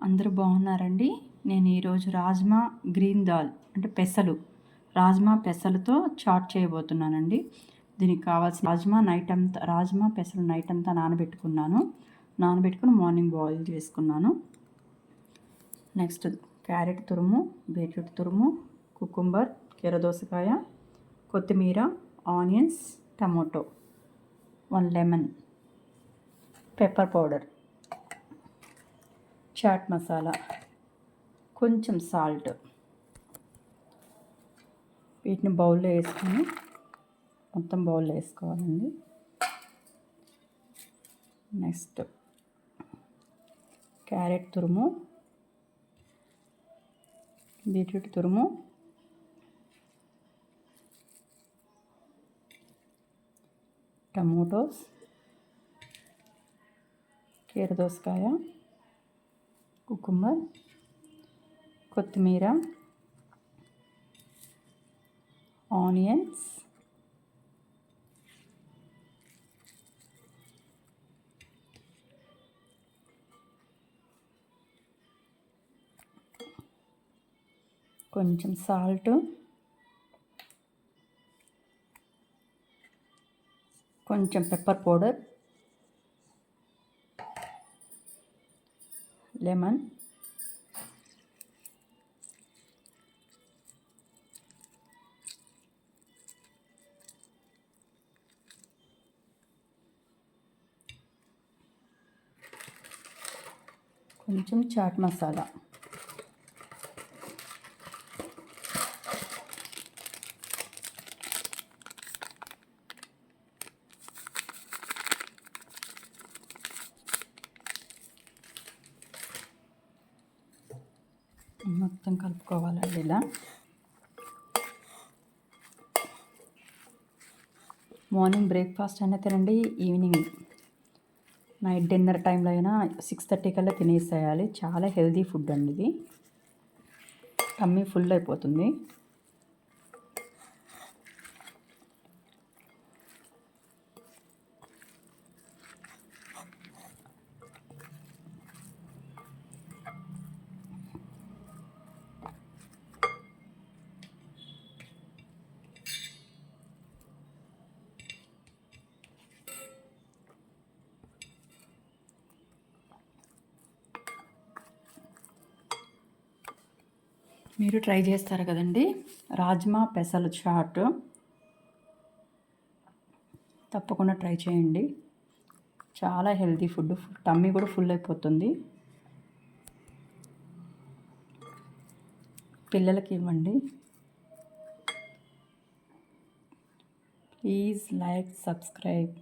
అందరూ బాగున్నారండి. నేను ఈరోజు రాజ్మా గ్రీన్ దాల్ అంటే పెసలు రాజ్మా పెసలతో చాట్ చేయబోతున్నానండి. దీనికి కావాల్సిన రాజ్మా పెసలు నైట్ అంతా నానబెట్టుకుని మార్నింగ్ బాయిల్ చేసుకున్నాను. నెక్స్ట్ క్యారెట్ తురుము, బీట్రూట్ తురుము, కుకుంబర్, కీరదోసకాయ, కొత్తిమీర, onions, tomato, 1 lemon, pepper powder, chaat masala, కొంచెం సాల్ట్. వీటిని బౌల్లో వేసుకొని మొత్తం బౌల్లో వేసుకోవాలండి. నెక్స్ట్ క్యారెట్ తురుము, బీట్రూట్ తురుము, టమోటోస్, కీరదోసకాయ, కుకుంబర్, కొత్తిమీర, ఆనియన్స్, కొంచెం సాల్ట్, కొంచెం పెప్పర్ పౌడర్, లెమన్, కొంచెం చాట్ మసాలా. మొత్తం కలుపుకోవాలండి. ఇలా మార్నింగ్ బ్రేక్ఫాస్ట్ అయినా తినండి, ఈవినింగ్ నైట్ డిన్నర్ టైంలో అయినా 6:30 కల్లా తినేసేయాలి. చాలా హెల్దీ ఫుడ్ అండి ఇది. టమ్మీ ఫుల్ అయిపోతుంది. మీరు ట్రై చేస్తారు కదండి రాజ్మా పెసలు చాట్, తప్పకుండా ట్రై చేయండి. చాలా హెల్తీ ఫుడ్, టమ్మీ కూడా ఫుల్ అయిపోతుంది. పిల్లలకి ఇవ్వండి. Please like, subscribe.